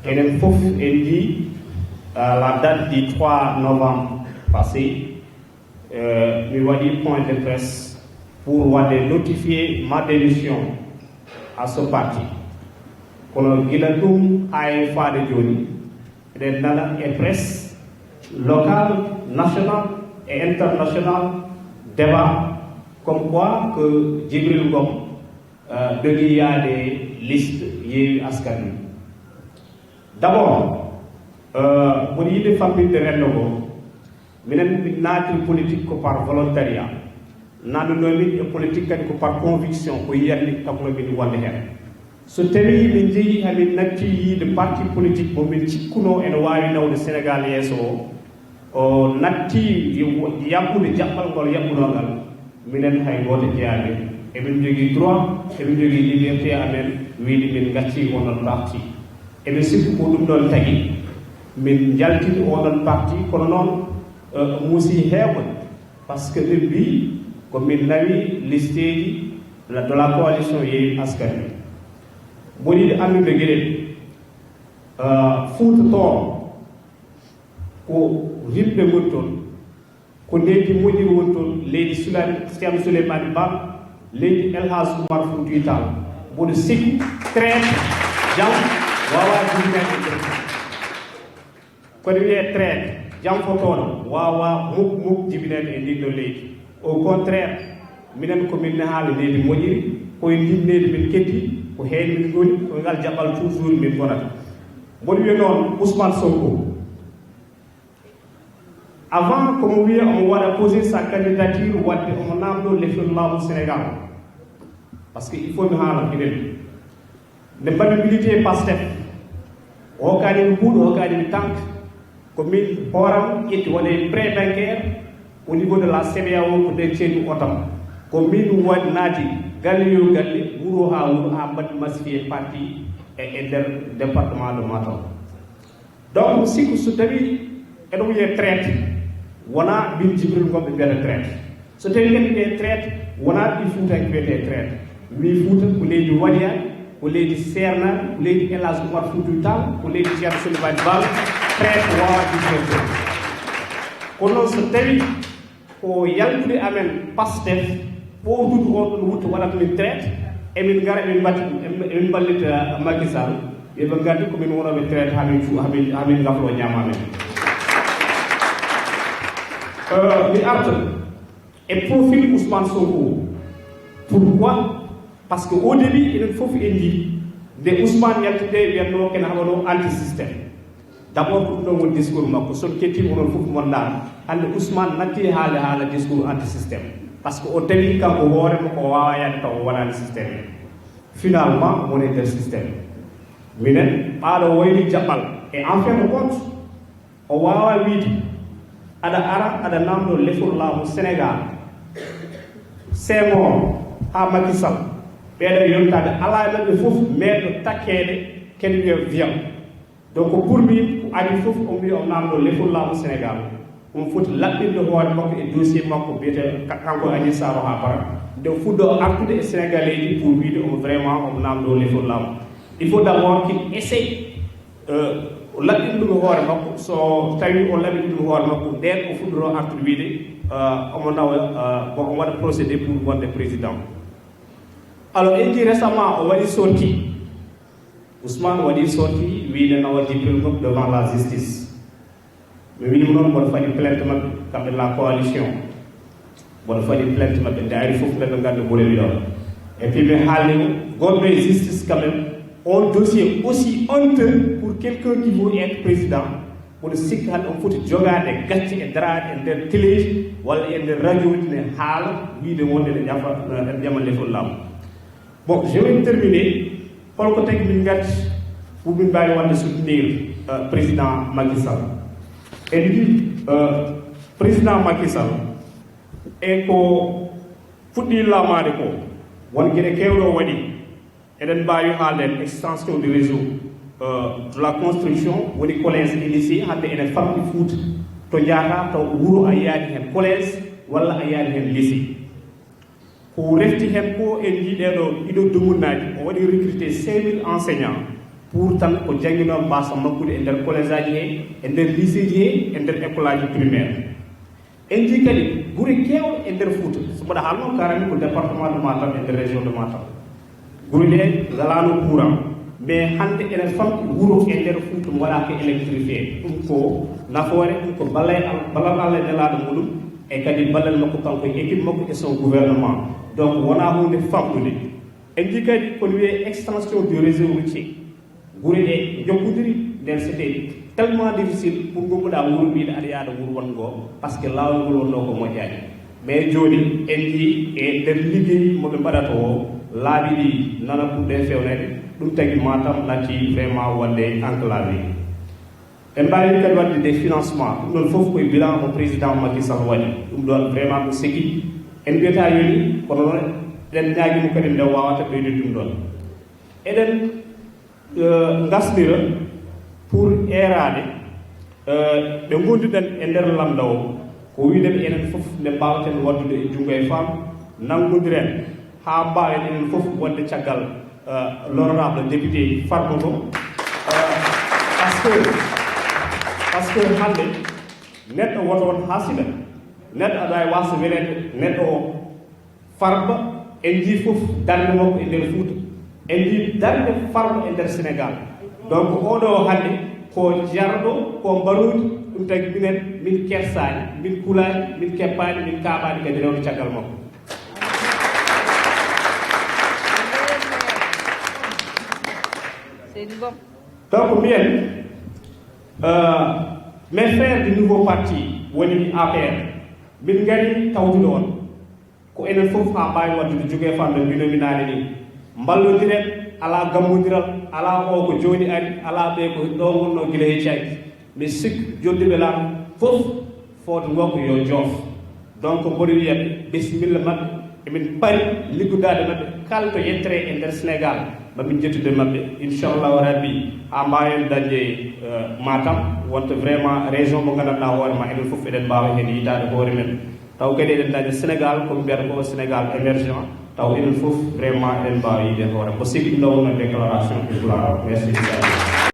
enen fof en dit la date du 3 novembre passé mi waɗi point de presse pour notifier ma démission à ce parti kono gila ɗum hay faade joni eɗen nana e presse locale nationale et internationale débat comme quoi que Djibril Ngom devait y a des listes Yewwi Askan Wi. D'abord pour yiide famille de renndo go minen mi naati politique ko par volontariat nandunomin e politique kadi ko par conviction ko yiyatni taknomin wonde hen so tawi min jeeyi hamin natti yiide parti politique mo min cikkuno ene wawi nawde Sénégal yeeso o natti yamɓude jaɓɓal ngol yaɓɓunogal minen hay goto jeeyade eɓen jogui droit eɓen jogui liberté amen wiide min gacci onon parti eɓe sikku ko ɗum ɗon tagui min jaltini oɗon parti kono noon muusi heewɓe par ce que ɓe mbi ko min nawi listeji de la coalition Yewwi Askan Wi boniɗe andude gueɗel Fouta toon ko yimɓe woni toon ko leydi moƴƴiri woni toon leydi Ceerno Souleymane Baal leydi El Hadj Oumar Foutiyou Tall mboɗo sikku traite jam wawa jibinede kono wiye traite jam fotoɗo wawa muk jibinede e ndin ɗo leydi au contraire minen komin haala leydi moƴƴiri koye ndin min keddi ko heen min goni ko ngal jaɓɓal toujours min gonata mboɗo wiya noon Ousmane Sonko avant komo wiya omo waɗa posé sa candidature wadde omo namɗo lefol laamu Sénégal par ce que il faut mi haala minen nde mbaɗi milité Pastef o hokkanimi ɓuuɗo hokkanimi tanque ko min hooram ƴetti waɗe prêt bancaire au niveau de la CBAO ko nden ceeɗu otam ko min waɗi naati galle yo galle wuro ha wuro ha mbaɗi massifié parti e nder département de Matam donc sikku so tawi eɗo wiye traite wona min Djibril Ngom ɓe mbiyata traite so tawi kadi ɓe traite wona ɗi Fouta ko wiyete traite mi Fouta ko leydi waɗiyaɗi ko leydi sernaɗi ko leydi El Hadj Oumar Foutiyou Tall ko leydi Ceerno Souleymane Baal traite wawa ɗiɗo kono noon so tawi ko yaltude amen Pastef ɓowdude on ɗon wutto waɗata min traite emin gara emin ballita Macky Sall yoɓe gandi komin wonoɓe traite hamin gaflo ñama men mi arta e profil Ousmane Sonko pourquoi parce que au début enen fof en jii nde Ousmane yaltude wiyatno kene haɓano anti systéme d' abord ko ɗum ɗon woni discours makko son kettima onon fof mon daan hande Ousmane natti haala discours anti systéme par ce que o tawi kanko hoorema ko wawa yande taw o wonani systéme finalement woni nder systéme minen ɓaɗo wayli jaɓɓal et en fin de compte o wawa wiide aɗa ara aɗa namɗo lefol laamu Sénégal Senghor ha Macky Sall ɓeeɗo yontade ala maɓɓe fof meeɗo takkede kene wiya viol donc pour min ko adi fof o mbi o namɗo lefol laamu Sénégal on foti laɓɓinde hoore makko e dossier makko biyete kanko Agnès Sarr ha para nde fuɗɗo artude e sénégalais ji pour wiide omo vraiment omo namɗo lefol laamu il faut d' abord qu'il essaye o laɓɓini ɗum hoore makko so tawi o laɓɓini ɗum hoore makko nden o fuɗɗoro artude wiide omo nawa bon o waɗa procédé pour wonde président alors en dit récemment o waɗi sorti Ousmane waɗi sorti wiide nawa Djibril Ngom devant la justice mi wiima noon mboɗo faɗi plainte maɓɓe kamɓe la coalition mboɗo faɗi plainte maɓɓe daari fof ɓeɓe ganda ɓurewi ɗon et puis mi haalnimo gonɓe justice quand même un dossier aussi honteux pour quelqu'un qui veut être président pour sikka hande on foti jogade gacce e darade e nder téléji walla e nder radio ji ne haala wiide wonde ne ƴama lefol laamu bon je vais terminer holko tagi min gatti pour min mbawi wonde soutenir président Macky Sall en mbi président Macky Sall e ko fuɗɗi lamade ko won gueɗe kewɗo waɗi eɗen mbawi haalde extension du réseau de la construction woni collège et lycée hande ene famɗi Fouta to jaata taw wuuro a yaadi hen collège walla a yaadi hen lycée ko refti hen ko en jiiɗeɗo ɗiɗo dumunnaji o waɗi recruté 5000 enseignants pour tan ko jangino mbasa makkude e nder collège aji he e nder lycée ji he e nder école aji primaire en jii kadi gure kewɗe e nder Fouta so mbaɗa haalno karani ko département de Matam e nder région de Matam gure ɗe galano courant mais hande enen famɗi wuro e nder Fouta mo waɗaka électrifié ɗum ko nafoore ɗum ko ballal Allah e nelaɗo muɗum e kadi ballal makko kanko e équipe makko e son gouvernement donc wona hunde famɗude en jii kadi kono wiye extension du réseau routier gure ɗe jokkodiri nden c'était tellement difficile pour gommuɗa wuro mbiɗa aɗa yaada wuro wongo par ce que lawol ngol wonno ko moƴƴani mais joni en jii e nder ligguey moɓe mbaɗata o laaɓi ɗi nana ɓurɗe fewnede ɗum tagui Matam natti vraiment wonde enclavé en mbawi kadi wadde des financements ɗum ɗon foof koye bilan mo président Macky Sall waɗi ɗum ɗon vraiment ko segui en mbiyata yoni kono noon eɗen ñaguimo kadi nde wawata ɓeyde ɗum ɗon eɗen gasnira pour erade ɓe gonduɗen e nder landa o ko wiɗen enen foof nde mbawaten waddude e junggo e faam nanggodiren ha mbawen enen foof wonde caggal l'honorable député Farba Ngom par ce que hande neɗɗo woto won haasida neɗɗo aɗa wawi wasa welede neɗɗo o Farba en jii foof darde makko e nder Fouta en jii darde Farba e nder Sénégal donc oɗo hande ko jarɗo ko mbarude ɗum tagi minen min kersani min kulani min keppani min kaɓani kadi rewde caggal makko donc mbiyen mes frères du nouveau parti woni APR min gari tawtude on ko enen foof ha mbawi waddude jogue famɓe mbinomi nane ni mballodiren ala gammodiral ala o ko joni ari ala ɓe ko ɗo gonno guila he caggi mais sikku joddiɓe laamu foof footo ngo ko yo joof donc mboɗo wiyaɓe bisimilla mabɓe emin paari liggudade mabɓe kala to yettere e nder Sénégal mamin jettude mabɓe inchallahu rabbi ha mbawen dañde Matam wonta vraiment région mo gandanɗa hoorema enen foof eɗen mbawa hen yitade hoore men taw kadi eɗen dañde Sénégal komi mbiyata ko Sénégal émergent taw enen foof vraiment eɗen mbawa yiide hoore ko sigi ɗum ɗo wonno déclaration merci